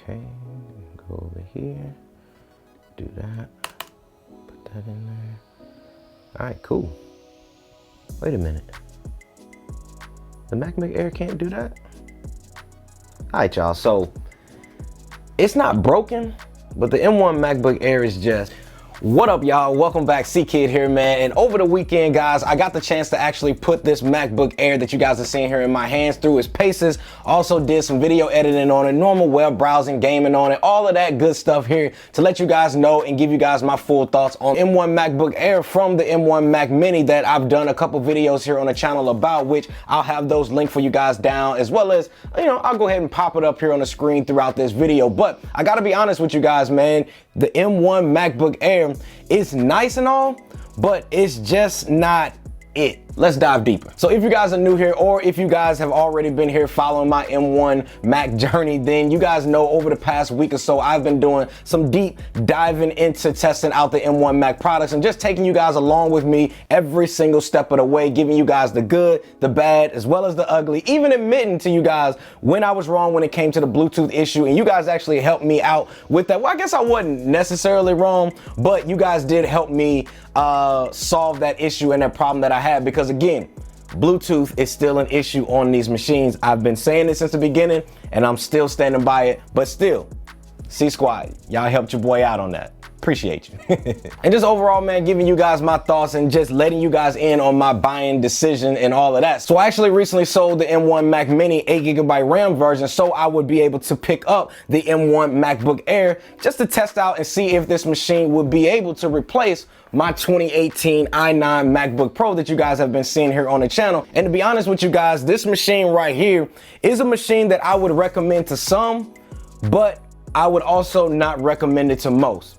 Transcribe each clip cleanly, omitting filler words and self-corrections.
Okay, go over here, do that, put that in there. All right, cool. Wait a minute. The MacBook Air can't do that? All right, y'all, so it's not broken, but the M1 MacBook Air is just, what up, y'all? Welcome back, CKid here, man. And over the weekend, guys, I got the chance to actually put this MacBook Air that you guys are seeing here in my hands through its paces. Also did some video editing on it, normal web browsing, gaming on it, all of that good stuff here to let you guys know and give you guys my full thoughts on M1 MacBook Air from the M1 Mac Mini that I've done a couple videos here on the channel about, which I'll have those linked for you guys down, as well as, you know, I'll go ahead and pop it up here on the screen throughout this video. But I gotta be honest with you guys, man, the M1 MacBook Air is nice and all, but it's just not it. Let's dive deeper. So if you guys are new here, or if you guys have already been here following my M1 Mac journey, then you guys know over the past week or so, I've been doing some deep diving into testing out the M1 Mac products and just taking you guys along with me every single step of the way, giving you guys the good, the bad, as well as the ugly, even admitting to you guys when I was wrong when it came to the Bluetooth issue, and you guys actually helped me out with that. Well, I guess I wasn't necessarily wrong, but you guys did help me solve that issue and that problem that I had, because again, Bluetooth is still an issue on these machines. I've been saying it since the beginning and I'm still standing by it, but still, C-Squad, y'all helped your boy out on that. Appreciate you. And just overall, man, giving you guys my thoughts and just letting you guys in on my buying decision and all of that. So I actually recently sold the M1 Mac Mini 8GB RAM version so I would be able to pick up the M1 MacBook Air just to test out and see if this machine would be able to replace my 2018 i9 MacBook Pro that you guys have been seeing here on the channel. And to be honest with you guys, this machine right here is a machine that I would recommend to some, but I would also not recommend it to most.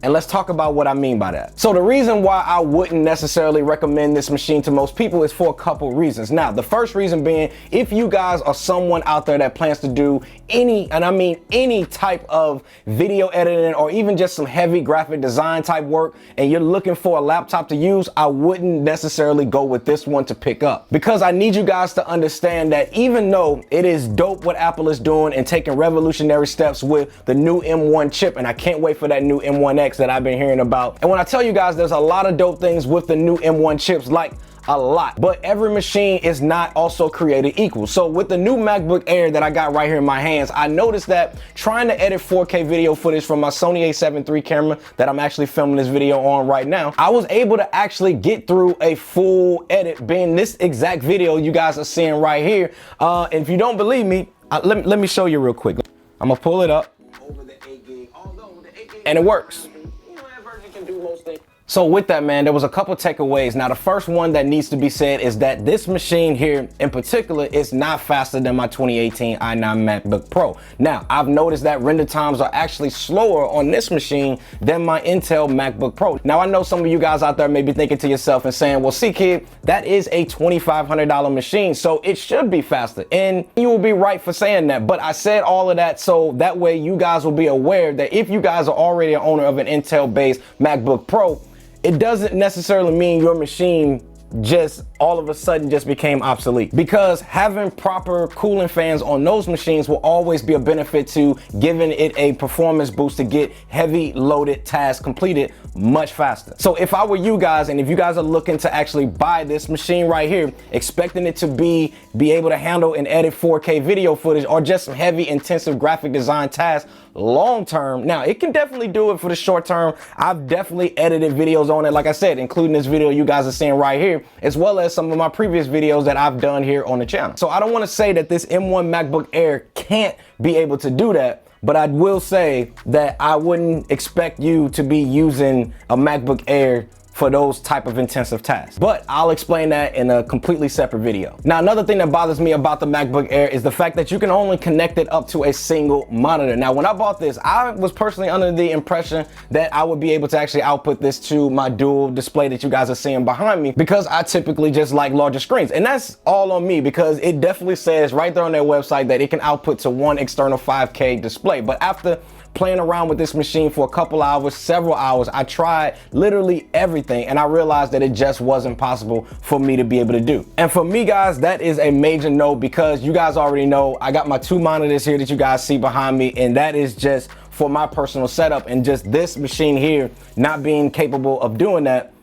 And let's talk about what I mean by that. So the reason why I wouldn't necessarily recommend this machine to most people is for a couple reasons. Now, the first reason being, if you guys are someone out there that plans to do any, and I mean any type of video editing or even just some heavy graphic design type work, and you're looking for a laptop to use, I wouldn't necessarily go with this one to pick up. Because I need you guys to understand that even though it is dope what Apple is doing and taking revolutionary steps with the new M1 chip, and I can't wait for that new M1X that I've been hearing about. And when I tell you guys, there's a lot of dope things with the new M1 chips, like a lot, but every machine is not also created equal. So with the new MacBook Air that I got right here in my hands, I noticed that trying to edit 4K video footage from my Sony a7 III camera that I'm actually filming this video on right now, I was able to actually get through a full edit, being this exact video you guys are seeing right here. And if you don't believe me, let me show you real quick. I'm gonna pull it up over the 8 gig, although the 8 gig, and it works. You know, that version can do most things. So with that, man, there was a couple takeaways. Now, the first one that needs to be said is that this machine here in particular is not faster than my 2018 i9 MacBook Pro. Now, I've noticed that render times are actually slower on this machine than my Intel MacBook Pro. Now, I know some of you guys out there may be thinking to yourself and saying, well, CKid, that is a $2,500 machine, so it should be faster. And you will be right for saying that. But I said all of that so that way you guys will be aware that if you guys are already an owner of an Intel-based MacBook Pro, it doesn't necessarily mean your machine just all of a sudden just became obsolete, because having proper cooling fans on those machines will always be a benefit to giving it a performance boost to get heavy loaded tasks completed much faster. So if I were you guys, and if you guys are looking to actually buy this machine right here, expecting it to be able to handle and edit 4K video footage or just some heavy intensive graphic design tasks long term, now it can definitely do it for the short term. I've definitely edited videos on it, like I said, including this video you guys are seeing right here, as well as some of my previous videos that I've done here on the channel. So I don't want to say that this M1 MacBook Air can't be able to do that, but I will say that I wouldn't expect you to be using a MacBook Air for those type of intensive tasks. But I'll explain that in a completely separate video. Now, another thing that bothers me about the MacBook Air is the fact that you can only connect it up to a single monitor. Now, when I bought this, I was personally under the impression that I would be able to actually output this to my dual display that you guys are seeing behind me, because I typically just like larger screens. And that's all on me, because it definitely says right there on their website that it can output to one external 5K display. But after playing around with this machine for a couple hours, several hours. I tried literally everything, and I realized that it just wasn't possible for me to be able to do. And for me, guys, that is a major no, because you guys already know I got my 2 monitors here that you guys see behind me, and that is just for my personal setup, and just this machine here not being capable of doing that,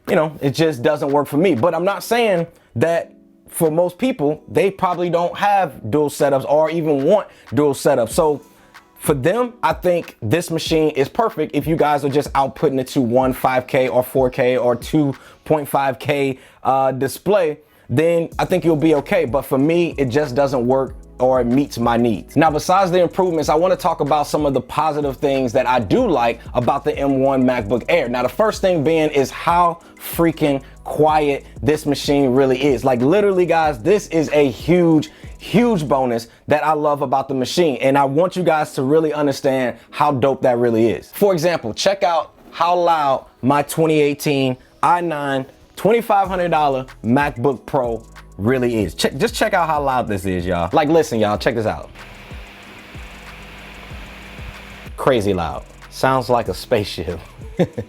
you know, it just doesn't work for me. But I'm not saying that for most people, they probably don't have dual setups or even want dual setups. So for them, I think this machine is perfect if you guys are just outputting it to one 5K or 4K or 2.5K display, then I think you'll be okay. But for me, it just doesn't work or it meets my needs. Now, besides the improvements, I want to talk about some of the positive things that I do like about the M1 MacBook Air. Now, the first thing being is how freaking quiet this machine really is. Like, literally, guys, this is a huge bonus that I love about the machine, and I want you guys to really understand how dope that really is. For example, check out how loud my 2018 i9 $2,500 MacBook Pro really is. Just check out how loud this is, y'all. Like, listen, y'all, check this out. Crazy loud. Sounds like a spaceship.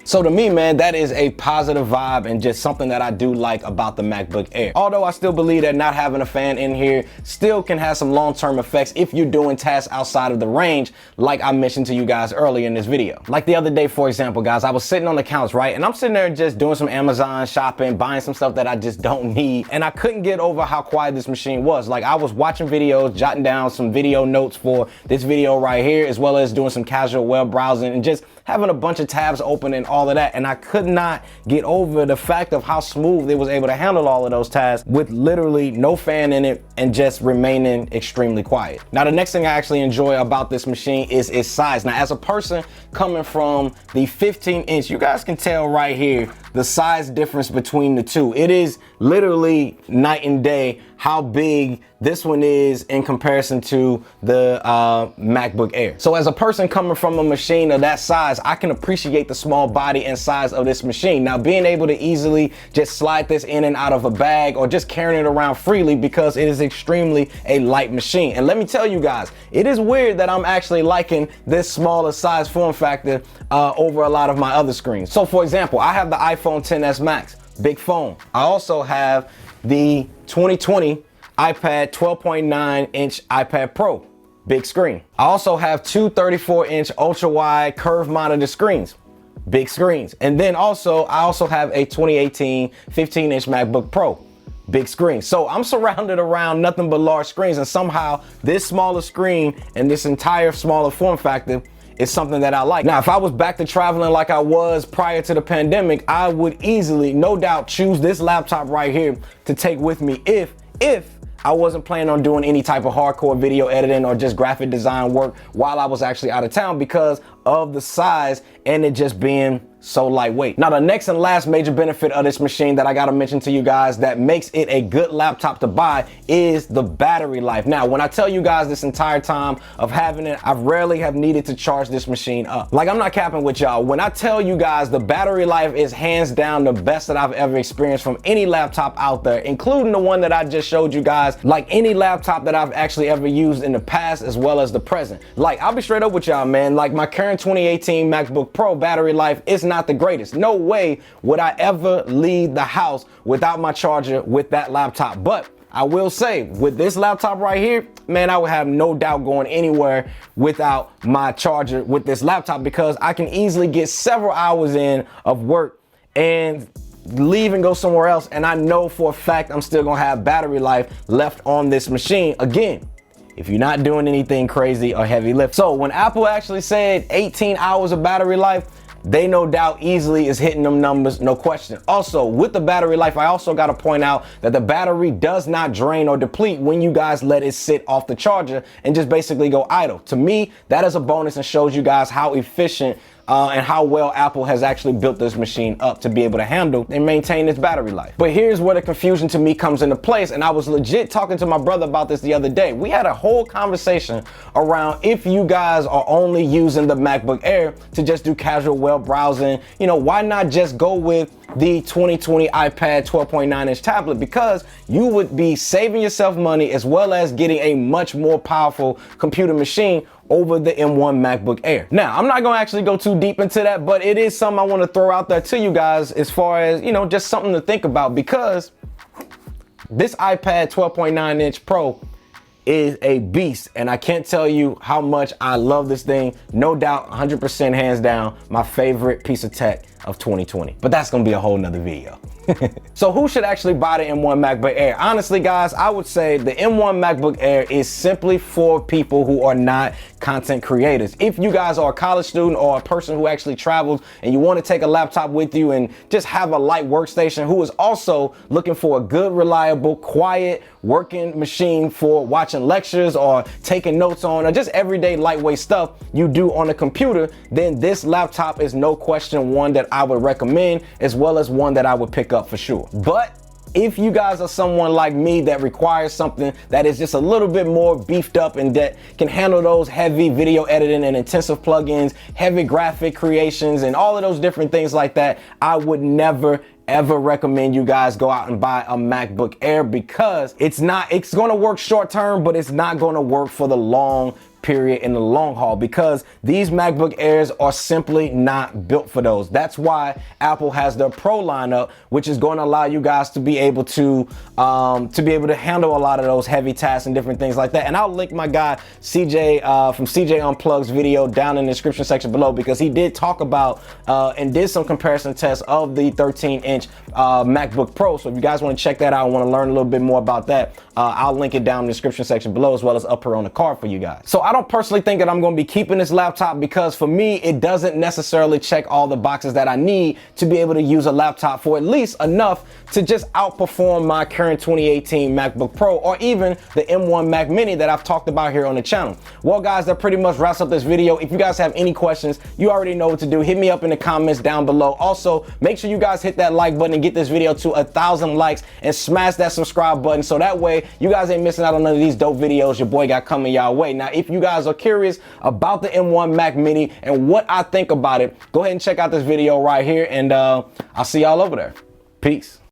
So to me, man, that is a positive vibe and just something that I do like about the MacBook Air. Although I still believe that not having a fan in here still can have some long-term effects if you're doing tasks outside of the range, like I mentioned to you guys earlier in this video. Like the other day, for example, guys, I was sitting on the couch, right? And I'm sitting there just doing some Amazon shopping, buying some stuff that I just don't need. And I couldn't get over how quiet this machine was. Like, I was watching videos, jotting down some video notes for this video right here, as well as doing some casual web browsing and just having a bunch of tabs open and all of that. And I could not get over the fact of how smooth it was able to handle all of those tasks with literally no fan in it and just remaining extremely quiet. Now, the next thing I actually enjoy about this machine is its size. Now, as a person coming from the 15-inch, you guys can tell right here the size difference between the two. It is literally night and day how big this one is in comparison to the MacBook Air. So as a person coming from a machine of that size, I can appreciate the small body and size of this machine. Now, being able to easily just slide this in and out of a bag or just carrying it around freely, because it is extremely a light machine. And let me tell you guys, it is weird that I'm actually liking this smaller size form factor over a lot of my other screens. So for example, I have the iPhone XS Max, big phone. I also have the 2020 iPad 12.9-inch iPad Pro, big screen. I also have two 34-inch ultra-wide curved monitor screens, big screens. And then also, I also have a 2018 15-inch MacBook Pro, big screen. So I'm surrounded around nothing but large screens, and somehow this smaller screen and this entire smaller form factor is something that I like. Now, if I was back to traveling like I was prior to the pandemic, I would easily, no doubt, choose this laptop right here to take with me if I wasn't planning on doing any type of hardcore video editing or just graphic design work while I was actually out of town, because of the size and it just being so lightweight. Now, the next and last major benefit of this machine that I gotta mention to you guys that makes it a good laptop to buy is the battery life. Now, when I tell you guys this entire time of having it, I rarely have needed to charge this machine up. Like, I'm not capping with y'all. When I tell you guys the battery life is hands down the best that I've ever experienced from any laptop out there, including the one that I just showed you guys, like any laptop that I've actually ever used in the past as well as the present. Like, I'll be straight up with y'all, man. Like, my current 2018 MacBook Pro battery life is not the greatest. No way would I ever leave the house without my charger with that laptop. But I will say, with this laptop right here, man, I would have no doubt going anywhere without my charger with this laptop, because I can easily get several hours in of work and leave and go somewhere else, and I know for a fact I'm still gonna have battery life left on this machine. Again, if you're not doing anything crazy or heavy lift. So when Apple actually said 18 hours of battery life, they no doubt easily is hitting them numbers, no question. Also, with the battery life, I also got to point out that the battery does not drain or deplete when you guys let it sit off the charger and just basically go idle. To me, that is a bonus and shows you guys how efficient and how well Apple has actually built this machine up to be able to handle and maintain its battery life. But here's where the confusion to me comes into place, and I was legit talking to my brother about this the other day. We had a whole conversation around if you guys are only using the MacBook Air to just do casual web browsing, you know, why not just go with the 2020 iPad 12.9-inch tablet, because you would be saving yourself money as well as getting a much more powerful computer machine over the M1 MacBook Air. Now, I'm not gonna actually go too deep into that, but it is something I want to throw out there to you guys as far as, you know, just something to think about, because this iPad 12.9-inch Pro is a beast, and I can't tell you how much I love this thing. No doubt, 100% hands down, my favorite piece of tech of 2020. But that's gonna be a whole nother video. So who should actually buy the M1 MacBook Air? Honestly, guys, I would say the M1 MacBook Air is simply for people who are not content creators. If you guys are a college student or a person who actually travels and you want to take a laptop with you and just have a light workstation, who is also looking for a good, reliable, quiet working machine for watching lectures or taking notes on, or just everyday lightweight stuff you do on a computer, then this laptop is no question one that I would recommend, as well as one that I would pick up for sure. But if you guys are someone like me that requires something that is just a little bit more beefed up and that can handle those heavy video editing and intensive plugins, heavy graphic creations, and all of those different things like that, I would never ever recommend you guys go out and buy a MacBook Air, because it's going to work short term, but it's not going to work for the long period in the long haul, because these MacBook Airs are simply not built for those. That's why Apple has their Pro lineup, which is going to allow you guys to be able to handle a lot of those heavy tasks and different things like that. And I'll link my guy CJ from CJ Unplugged's video down in the description section below, because he did talk about and did some comparison tests of the 13-inch MacBook Pro. So if you guys want to check that out and want to learn a little bit more about that, I'll link it down in the description section below, as well as up here on the card for you guys. So I don't personally think that I'm going to be keeping this laptop, because for me, it doesn't necessarily check all the boxes that I need to be able to use a laptop for at least enough to just outperform my current 2018 MacBook Pro, or even the M1 Mac Mini that I've talked about here on the channel. Well, guys, that pretty much wraps up this video. If you guys have any questions, you already know what to do. Hit me up in the comments down below. Also, make sure you guys hit that like button and get this video to 1,000 likes, and smash that subscribe button, so that way you guys ain't missing out on none of these dope videos your boy got coming y'all way. Now, if you guys are curious about the M1 Mac Mini and what I think about it, go ahead and check out this video right here, and I'll see y'all over there. Peace.